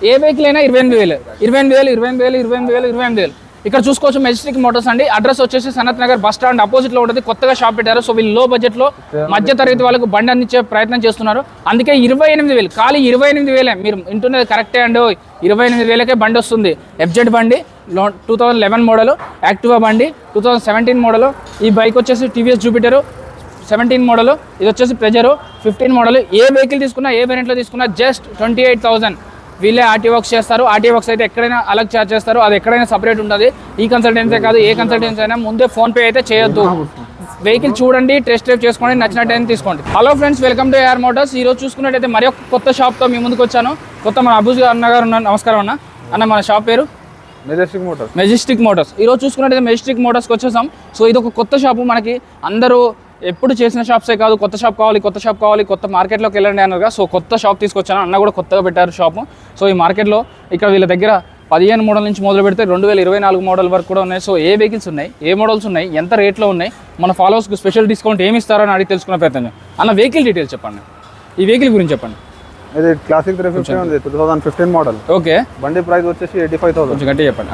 ఏ vehicle అయినా 28,000. ఇక్కడ చూసుకోవచ్చు మెజెస్టిక్ మోటార్స్ అండి. అడ్రస్ వచ్చేసి Sanath Nagar bus stand opposite లో ఉంటుంది. కొత్తగా షాప్ పెట్టారు. సో వీళ్ళు లో బడ్జెట్ లో మధ్య తరగతి వాళ్ళకు బండి అందించే ప్రయత్నం చేస్తున్నారు. అందుకే 28,000 ఖాళీ 28,000. మీరు వింటున్నది కరెక్టే అండి. 28,000కే బండి వస్తుంది. ఎఫ్జెడ్ బండి 2011 మోడల్, యాక్టివా బండి 2017 మోడల్. ఈ బైక్ వచ్చేసి టీవీఎస్ జూపిటర్ 17 మోడల్. ఇది వచ్చేసి ప్రెజర్ 15 మోడల్. ఏ వెహికల్ తీసుకున్నా ఏ వేరియంట్లో తీసుకున్నా జస్ట్ 28,000. వీళ్ళే ఆర్టీ వర్క్స్ చేస్తారు. ఆర్టీ వర్క్స్ అయితే ఎక్కడైనా అలగ్ ఛార్జ్ చేస్తారు. అది ఎక్కడైనా సపరేట్ ఉంటుంది. ఈ కన్సల్టెన్సీ కాదు, ఏ కన్సల్టెన్సీ అయినా ముందే ఫోన్పే అయితే చేయొద్దు. వెహికల్ చూడండి, టెస్ట్ డ్రైవ్ చేసుకోండి, నచ్చినట్టయితే తీసుకోండి. Hello friends, welcome to AR motors. ఈ రోజు చూసుకున్నట్టయితే మరి ఒక కొత్త షాప్తో మీ ముందుకు వచ్చాను. కొత్త మన అబూజ్ అన్న గారు ఉన్నారు. నమస్కారం అన్న. మన షాప్ పేరు మెజెస్టిక్ మోటార్స్. ఈ రోజు చూసుకున్నట్టయితే మెజెస్టిక్ మోటార్స్కి వచ్చేసాం. సో ఇది ఒక కొత్త షాపు. మనకి అందరూ ఎప్పుడు చేసిన షాప్సే కాదు, కొత్త షాప్ కావాలి, కొత్త మార్కెట్లోకి వెళ్ళండి అన్నారుగా. సో కొత్త షాప్ తీసుకొచ్చాను. అన్న కూడా కొత్తగా పెట్టారు షాపు. సో ఈ మార్కెట్లో ఇక్కడ వీళ్ళ దగ్గర 15 మోడల్ నుంచి మొదలు పెడితే 2024 మోడల్ వరకు కూడా ఉన్నాయి. సో ఏ వెహికల్స్ ఉన్నాయి, ఏ మోడల్స్ ఉన్నాయి, ఎంత రేట్లో ఉన్నాయి, మన ఫాలోవర్స్కి స్పెషల్ డిస్కౌంట్ ఏమి ఇస్తారని అడిగి తెలుసుకునే ప్రయత్నం. అన్న వెహికల్ డీటెయిల్స్ చెప్పండి. ఈ వెహికల్ గురించి చెప్పండి. ఇది క్లాసిక్ 350 ఉంది, 2015 మోడల్. ఓకే. బండి ప్రైస్ వచ్చేసి 85,000. కొంచెం గట్టిగా చెప్పండి.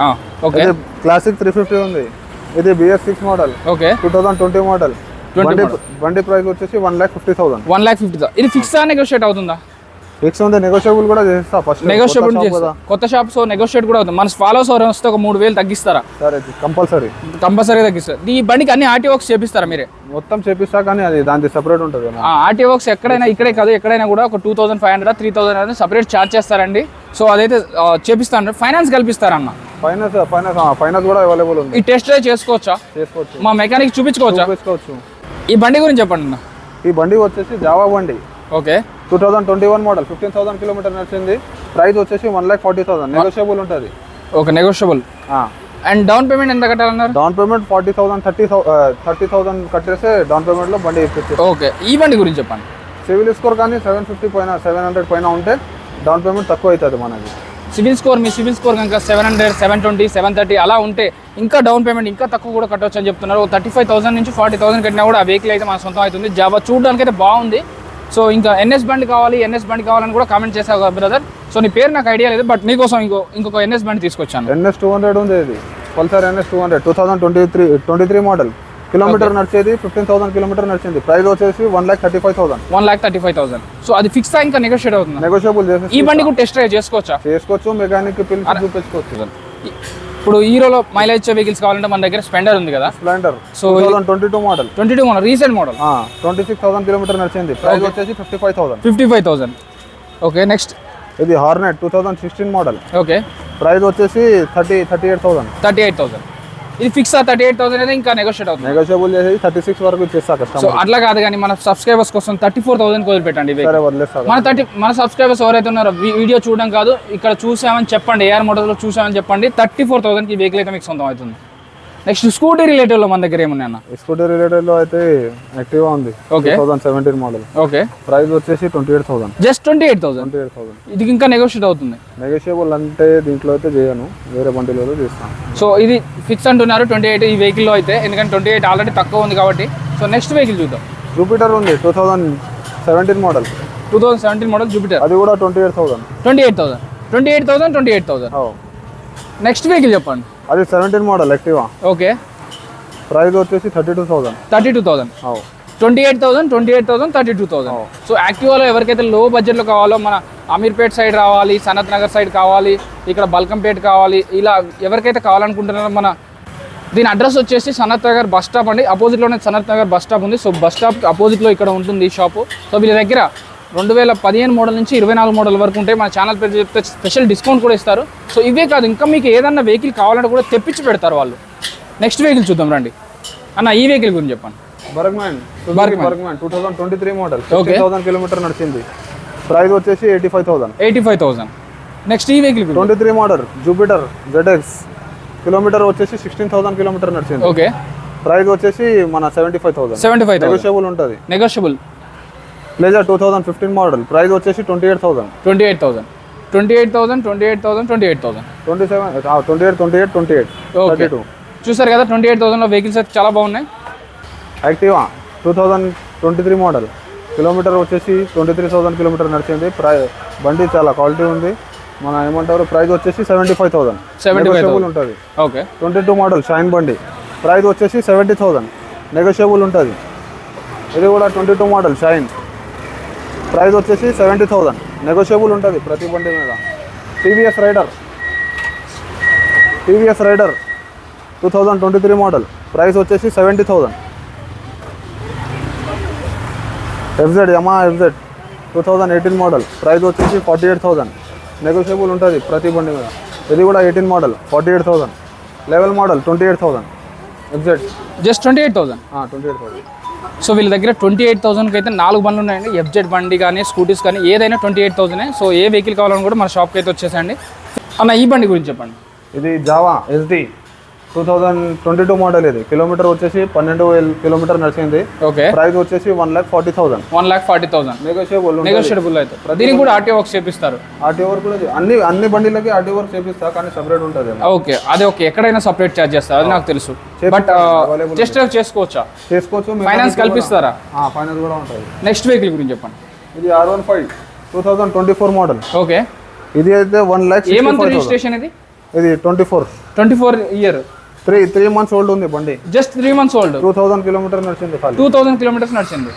ఓకే. క్లాసిక్ 350 ఉంది. ఇది BS6 మోడల్. ఓకే. 2020 మోడల్. బండి ప్రైస్ వచ్చేసి 1,50,000. 1,50,000. ఇది ఫిక్స్ నెగోషియేట్ అవుతుందా? ఫిక్స్ ఉంది, నెగోషియబుల్ కూడా చేస్తా. ఫస్ట్ నెగోషియబుల్ చేస్తా. కొత్త షాప్, సో నెగోషియేట్ కూడా అవుతుంది. మన ఫాలోవర్స్ ఎవరైనా వస్తే ఒక 3,000 తగ్గిస్తారా? సరే, కంపల్సరీ తగ్గిస్తారు. ఈ బండికి అన్ని ఆర్టీ వర్క్స్ చేపిస్తారా మీరే? మొత్తం చేపిస్తా, కానీ అది దానికి సపరేట్ ఉంటుంది. ఆర్టీ వర్క్స్ ఎక్కడైనా, ఇక్కడే కాదు ఎక్కడైనా కూడా ఒక 2,500 3,000 అనేది సపరేట్ ఛార్జ్ చేస్తారండి. సో అదైతే చేపిస్తాను. ఫైనాన్స్ కల్పిస్తారన్న? ఫైనాన్స్ కూడా అవైలబుల్ ఉంది. ఈ టెస్ట్ డ్రైవ్ చేసుకోవచ్చా? మా మెకానిక్ చూపించుకోవచ్చు. ఈ బండి గురించి చెప్పండి అన్న. ఈ బండి వచ్చేసి జావా బండి. ఓకే. 2021 మోడల్, 15,000 కిలోమీటర్ నడిచింది. ప్రైస్ వచ్చేసి 1,40,000. నెగోషియబుల్ ఉంటుంది. Okay, negotiable. And down payment ఎంత కట్టాలన్నారు? డౌన్ పేమెంట్ 40,000 30,000 కట్టేస్తే డౌన్ పేమెంట్ లో బండి ఇప్పించారు. ఓకే. ఈ బండి గురించి చెప్పండి. సివిల్ స్కోర్ కానీ 750 పైన 700 పైన ఉంటే డౌన్ పేమెంట్ తక్కువ అవుతుంది మనకి. సివిల్ స్కోర్ కనుక 700 720 730 అలా ఉంటే ఇంకా డౌన్ పేమెంట్ ఇంకా తక్కువ కూడా కట్టవచ్చు అని చెప్తున్నారు. 35,000 నుంచి 40,000 కట్టినా కూడా ఆ వెహికల్ అయితే మన సొంతం అవుతుంది. జావా చూడడానికి అయితే బాగుంది. సో ఇంకా ఎన్ఎస్ బండి కావాలని కూడా కామెంట్ చేసావు బ్రదర్. సో నీ పేరు నాకు ఐడియా లేదు, బట్ నీకోసం ఇంకొక ఎన్ఎస్ బండి తీసుకొచ్చాను. NS 200 ఉంది. ఇది పల్సర్ NS 200 2023 మోడల్. కిలోమీటర్ నడిచేది 15,000 కిలోమీటర్ నడిచింది. ప్రైస్ వచ్చేసి 1,35,000. 1,35,000. సో అది ఫిక్స్ ఇంకా నెగోషియేట్ అవుతుంది. నెగోషియబుల్ చేసి ఈ బండి కూడా టెస్ట్ డ్రైవ్ చేసుకోవచ్చు. మెకానిక్ పిలిచి చూపించుకోవచ్చు. ఇప్పుడు హీరోలో మైలేజ్ వెహికల్స్ కావాలంటే మన దగ్గర స్ప్లెండర్ ఉంది కదా. Splendor 2022 model recent model. 26,000 kilometre నడిచింది. ప్రైస్ వచ్చేసి 55,000. ఓకే. నెక్స్ట్ ఇది హార్నెట్ 2016 మోడల్. ఓకే. ప్రైస్ వచ్చేసి 38,000. ఇది ఫిక్స్ 38,000 అయితే ఇంకా నెగోషియేట్ అవుతుంది. నెగోషియబుల్ చేసి 36 వరకు చేస్తా కస్టమర్. సో అట్లా కాదు, కానీ మన సబ్స్క్రైబర్స్ కోసం 34,000 వదిలిపెట్టండి. మన సబ్స్క్రైబర్స్ ఎవరైతే ఉన్నారో వీడియో చూడడం కాదు, ఇక్కడ చూసామని చెప్పండి, ఏఆర్ మోటార్స్ లో చూసామని చెప్పండి. 34,000 వెహికల్ అయితే మీకు సొంతం అవుతుంది. నెక్స్ట్ స్కూటీ రిలేటెడ్ లో మన దగ్గర ఏమున్నాయి అన్న? స్కూటీ రిలేటెడ్ లో అయితే యాక్టివా ఉంది. 2017 మోడల్. ఓకే. ప్రైస్ వచ్చేసి 28,000. జస్ట్ 28,000. ఇది ఇంకా నెగోషియేట్ అవుతుంది. నెగోషియబుల్ అంటే దీంట్లో అయితే చేయను, వేరే బండిలో చేస్తాను. సో ఇది ఫిక్స్ అంటున్నారు 28 ఈ వెహికల్ లో అయితే, ఎందుకంటే 28 ఆల్రెడీ తక్కువ ఉంది కాబట్టి. సో నెక్స్ట్ వెహికల్ చూద్దాం. జూపిటర్ ఉంది 2017 మోడల్. 2017 model Jupiter. అది కూడా 28,000. నెక్స్ట్ వెహికల్ చెప్పండి. అది 17 మోడల్ యాక్టివా. ఓకే. ప్రైస్ వచ్చేసి 32,000. 32,000. సో యాక్టివాలో ఎవరికైతే లో బడ్జెట్ లో కావాలో, మన అమీర్పేట్ సైడ్ రావాలి, సనత్ నగర్ సైడ్ కావాలి, ఇక్కడ బల్కంపేట్ కావాలి, ఇలా ఎవరికైతే కావాలనుకుంటున్నారో మన దీని అడ్రస్ వచ్చేసి సనత్ నగర్ బస్ స్టాప్ అండి. అపోజిట్లోనే సనత్ నగర్ బస్ స్టాప్ ఉంది. సో బస్ స్టాప్ అపోజిట్లో ఇక్కడ ఉంటుంది ఈ షాపు. సో వీళ్ళ దగ్గర 2015 మోడల్ నుంచి 24 మోడల్ వరకు ఉంటాయి. మన ఛానల్ పేరు చెప్తే స్పెషల్ డిస్కౌంట్ కూడా ఇస్తారు. సో ఇవే కాదు, ఇంకా మీకు ఏదన్నా వెహికల్ కావాలంటే కూడా తెప్పించి పెడతారు వాళ్ళు. నెక్స్ట్ వెహికల్ చూద్దాం రండి అన్న. ఈ వెహికల్ గురించి చెప్పండి. Burgman 2023 model. 15,000 కిలోమీటర్ నడిచింది. ప్రైస్ వచ్చేసి 85,000. నెక్స్ట్ ఈ vehicle 23 model Jupiter ZX. Kilometre వచ్చేసి 16,000 కిలోమీటర్ నడిచింది. ఓకే. ప్రైస్ వచ్చేసి మన 75,000. నెగోషియబుల్ ఉంటుంది. Pleasure 2015 model. ప్రైస్ వచ్చేసి 28,000. 28,000. చూసారు కదా, 28,000లో వెహికల్స్ అయితే చాలా బాగున్నాయి. Activa 2023 model. కిలోమీటర్ వచ్చేసి 23,000 కిలోమీటర్ నడిచింది. బండి చాలా క్వాలిటీ ఉంది. మన ఏమంటారు ప్రైస్ వచ్చేసి 75,000. 75,000 ఉంటుంది. ఓకే 22 మోడల్ షైన్ బండి ప్రైస్ వచ్చేసి 70,000 నెగోషియబుల్ ఉంటుంది. ఇది కూడా 22 మోడల్ షైన్ ప్రైస్ వచ్చేసి 70,000 నెగోషియబుల్ ఉంటుంది ప్రతి బండి మీద. టీవీఎస్ రైడర్ 2023 మోడల్ ప్రైస్ వచ్చేసి 70,000. యమహా ఎఫ్జెడ్ 2018 మోడల్ ప్రైస్ వచ్చేసి 48,000 నెగోషియబుల్ ఉంటుంది ప్రతి బండి మీద. ఇది కూడా 18 model 48,000. Level model 28,000 FZ just 28,000. 28,000. So వీళ్ళ దగ్గర 28,000కి అయితే 4 బండ్లు ఉన్నాయండి. ఎఫ్జెడ్ బండి కానీ స్కూటీస్ కానీ ఏదైనా 28,000. సో ఏ వెహికల్ కావాలని కూడా మన షాప్కి అయితే వచ్చేసండి. అన్న ఈ బండి గురించి చెప్పండి. ఇది జావా SD 2022 మోడల్. ఇది కిలోమీటర్ వచ్చేసి 12,000 కిలోమీటర్ నడిచింది. ఓకే ప్రైస్ వచ్చేసి 1,40,000. 1,40,000 నెగోషియబుల్ అయితే దీనికి కూడా ఆర్టీఓ వర్క్ చేపిస్తారు. ఆర్టీఓ వర్క్ కూడా అన్ని బండిలకి ఆర్టీఓ వర్క్ చేపిస్తా కానీ సపరేట్ ఉంటుంది. ఓకే అది ఓకే ఎక్కడైనా సపరేట్ ఛార్జ్ చేస్తారు అది నాకు తెలుసు. బట్ జస్ట్ చేసుకోవచ్చు. ఫైనాన్స్ కల్పిస్తారా? ఫైనాన్స్ కూడా ఉంటుంది. నెక్స్ట్ వెహికల్ గురించి చెప్పండి. ఇది R15 2024 మోడల్. ఓకే ఇది అయితే 1,60,000. ఏ మంత్ రిజిస్ట్రేషన్ ఇది? ఇది 24 ఇయర్ 3 months ఓల్డ్ ఉంది బండి. Just 3 months old. 2,000 కిలోమీటర్ నడిచింది. 2,000 కిలోమీటర్స్ నడిచింది.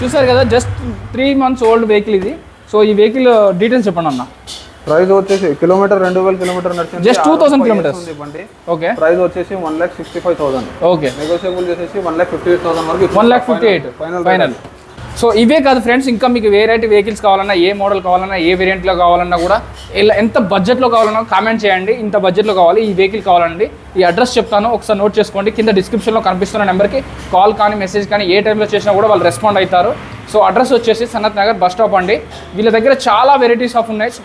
చూసారు కదా జస్ట్ 3 months ఓల్డ్ వెహికల్ ఇది. సో ఈ వెహికల్ డీటెయిల్స్ చెప్పండి అన్న. ప్రైస్ వచ్చేసి కిలోమీటర్ 2,000 కిలోమీటర్ నడిచింది. జస్ట్ 2,000 కిలోమీటర్స్ బండి. ఓకే ప్రైస్ వచ్చేసి 1,65,000. ఓకే నెగోషియబుల్ చేసేసి 1,58,000 వరకు 1,58,000 ఫైనల్. సో ఇవే కాదు ఫ్రెండ్స్, ఇంకా మీకు వేరైటీ వెహికల్స్ కావాలన్నా, ఏ మోడల్ కావాలన్నా, ఏ వేరియంట్లో కావాలన్నా కూడా ఇలా ఎంత బడ్జెట్లో కావాలన్నా కామెంట్ చేయండి. ఇంత బడ్జెట్లో కావాలి, ఈ వెహికల్ కావాలండి. ఈ అడ్రస్ చెప్తాను, ఒకసారి నోట్ చేసుకోండి. కింద డిస్క్రిప్షన్లో కనిపిస్తున్న నెంబర్కి కాల్ కానీ మెసేజ్ కానీ ఏ టైంలో చేసినా కూడా వాళ్ళు రెస్పాండ్ అవుతారు. సో అడ్రస్ వచ్చేసి సనత్ నగర్ బస్ స్టాప్ అండి. వీళ్ళ దగ్గర చాలా వెరైటీస్ ఆఫ్ ఉన్నాయి. సో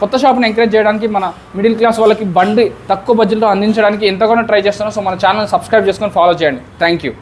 కొత్త షాప్ని ఎంకరేజ్ చేయడానికి, మన మిడిల్ క్లాస్ వాళ్ళకి బండి తక్కువ బడ్జెట్లో అందించడానికి ఎంతగానో ట్రై చేస్తున్నాం. సో మన ఛానల్ సబ్స్క్రైబ్ చేసుకొని ఫాలో చేయండి. Thank you.